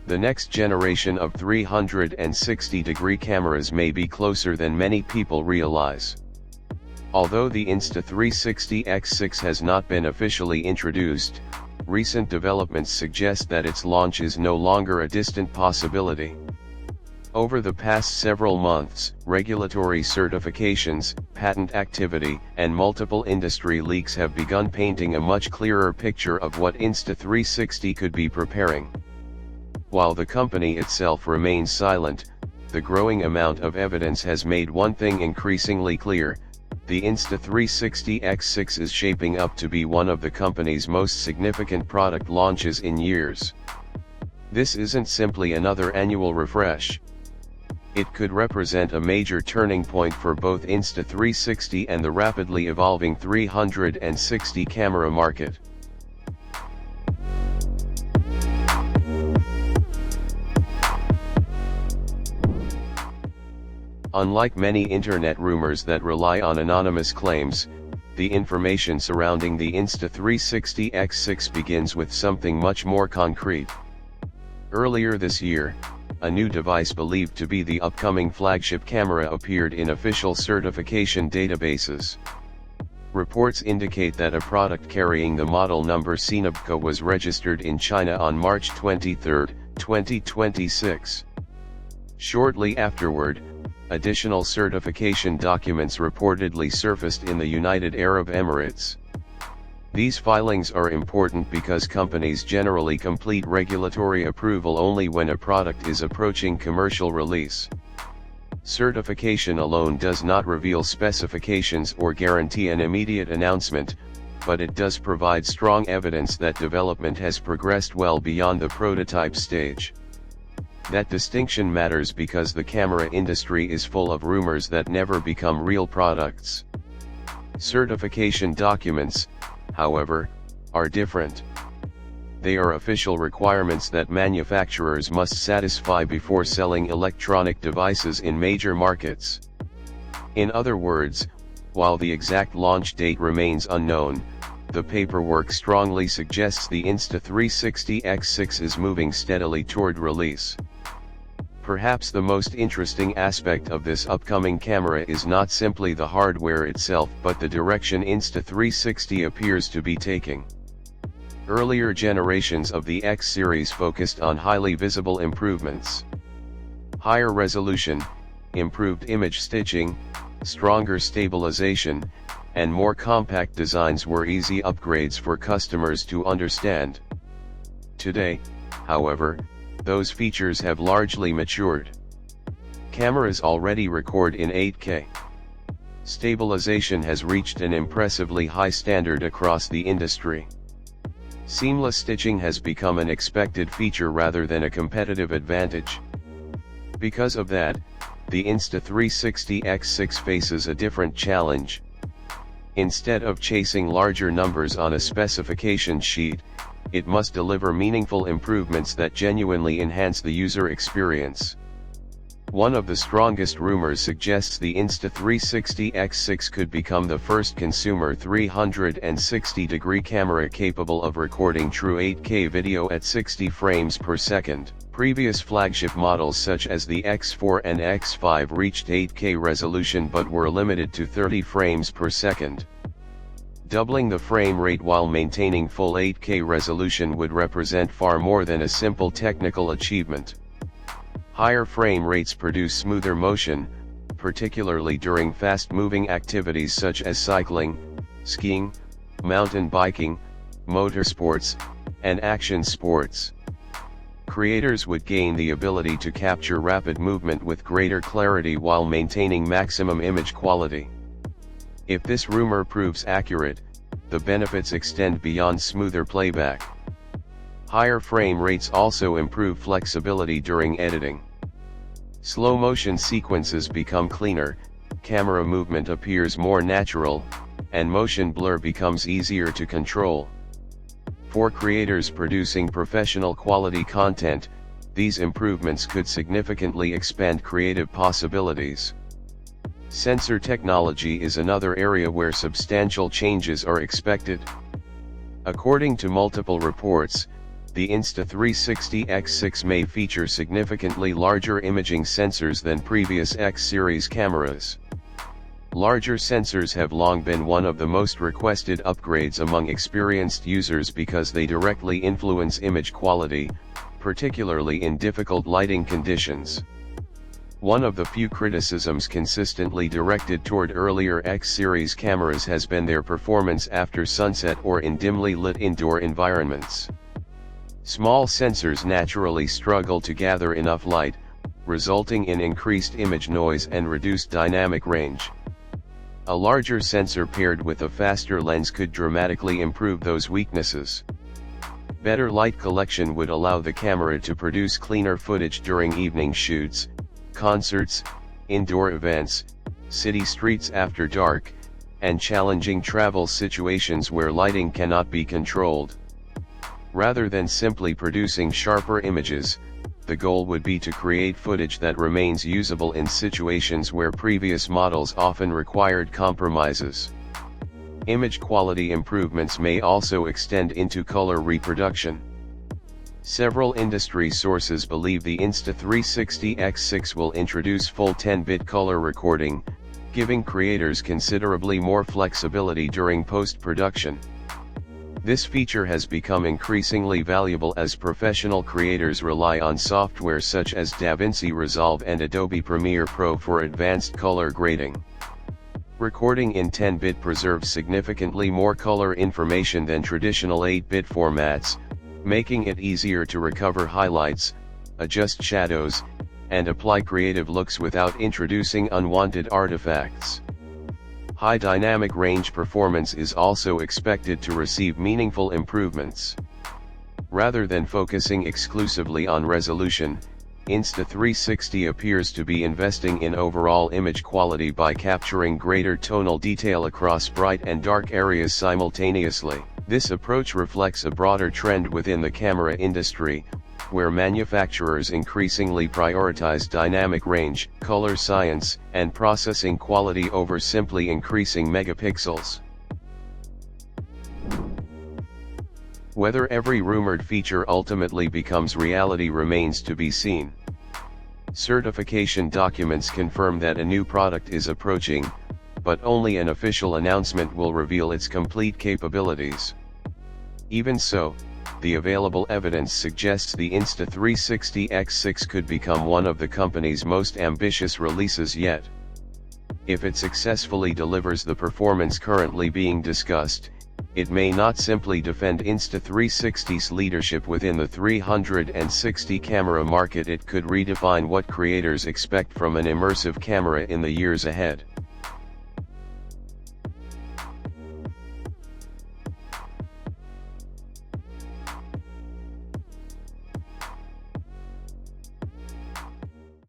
The next generation of 360-degree cameras may be closer than many people realize. Although the Insta360 X6 has not been officially introduced, recent developments suggest that its launch is no longer a distant possibility. Over the past several months, regulatory certifications, patent activity, and multiple industry leaks have begun painting a much clearer picture of what Insta360 could be preparing. While the company itself remains silent, the growing amount of evidence has made one thing increasingly clear: the Insta360 X6 is shaping up to be one of the company's most significant product launches in years. This isn't simply another annual refresh. It could represent a major turning point for both Insta360 and the rapidly evolving 360 camera market. Unlike many internet rumors that rely on anonymous claims, the information surrounding the Insta360 X6 begins with something much more concrete. Earlier this year, a new device believed to be the upcoming flagship camera appeared in official certification databases. Reports indicate that a product carrying the model number CNBCA was registered in China on March 23, 2026. Shortly afterward, additional certification documents reportedly surfaced in the United Arab Emirates. These filings are important because companies generally complete regulatory approval only when a product is approaching commercial release. Certification alone does not reveal specifications or guarantee an immediate announcement, but it does provide strong evidence that development has progressed well beyond the prototype stage. That distinction matters because the camera industry is full of rumors that never become real products. Certification documents, however, are different. They are official requirements that manufacturers must satisfy before selling electronic devices in major markets. In other words, while the exact launch date remains unknown, the paperwork strongly suggests the Insta360 X6 is moving steadily toward release. Perhaps the most interesting aspect of this upcoming camera is not simply the hardware itself but the direction Insta360 appears to be taking. Earlier generations of the X series focused on highly visible improvements. Higher resolution, improved image stitching, stronger stabilization, and more compact designs were easy upgrades for customers to understand. Today, however, those features have largely matured. Cameras already record in 8K. Stabilization has reached an impressively high standard across the industry. Seamless stitching has become an expected feature rather than a competitive advantage. Because of that, the Insta360 X6 faces a different challenge. Instead of chasing larger numbers on a specification sheet, it must deliver meaningful improvements that genuinely enhance the user experience. One of the strongest rumors suggests the Insta360 X6 could become the first consumer 360-degree camera capable of recording true 8K video at 60 frames per second. Previous flagship models such as the X4 and X5 reached 8K resolution but were limited to 30 frames per second. Doubling the frame rate while maintaining full 8K resolution would represent far more than a simple technical achievement. Higher frame rates produce smoother motion, particularly during fast-moving activities such as cycling, skiing, mountain biking, motorsports, and action sports. Creators would gain the ability to capture rapid movement with greater clarity while maintaining maximum image quality. If this rumor proves accurate, the benefits extend beyond smoother playback. Higher frame rates also improve flexibility during editing. Slow-motion sequences become cleaner, camera movement appears more natural, and motion blur becomes easier to control. For creators producing professional quality content, these improvements could significantly expand creative possibilities. Sensor technology is another area where substantial changes are expected. According to multiple reports, the Insta360 X6 may feature significantly larger imaging sensors than previous X series cameras. Larger sensors have long been one of the most requested upgrades among experienced users because they directly influence image quality, particularly in difficult lighting conditions. One of the few criticisms consistently directed toward earlier X-series cameras has been their performance after sunset or in dimly lit indoor environments. Small sensors naturally struggle to gather enough light, resulting in increased image noise and reduced dynamic range. A larger sensor paired with a faster lens could dramatically improve those weaknesses. Better light collection would allow the camera to produce cleaner footage during evening shoots, concerts, indoor events, city streets after dark, and challenging travel situations where lighting cannot be controlled. Rather than simply producing sharper images, the goal would be to create footage that remains usable in situations where previous models often required compromises. Image quality improvements may also extend into color reproduction. Several industry sources believe the Insta360 X6 will introduce full 10-bit color recording, giving creators considerably more flexibility during post-production. This feature has become increasingly valuable as professional creators rely on software such as DaVinci Resolve and Adobe Premiere Pro for advanced color grading. Recording in 10-bit preserves significantly more color information than traditional 8-bit formats, making it easier to recover highlights, adjust shadows, and apply creative looks without introducing unwanted artifacts. High dynamic range performance is also expected to receive meaningful improvements. Rather than focusing exclusively on resolution, Insta360 appears to be investing in overall image quality by capturing greater tonal detail across bright and dark areas simultaneously. This approach reflects a broader trend within the camera industry, where manufacturers increasingly prioritize dynamic range, color science, and processing quality over simply increasing megapixels. Whether every rumored feature ultimately becomes reality remains to be seen. Certification documents confirm that a new product is approaching, but only an official announcement will reveal its complete capabilities. Even so, the available evidence suggests the Insta360 X6 could become one of the company's most ambitious releases yet. If it successfully delivers the performance currently being discussed, it may not simply defend Insta360's leadership within the 360 camera market, it could redefine what creators expect from an immersive camera in the years ahead.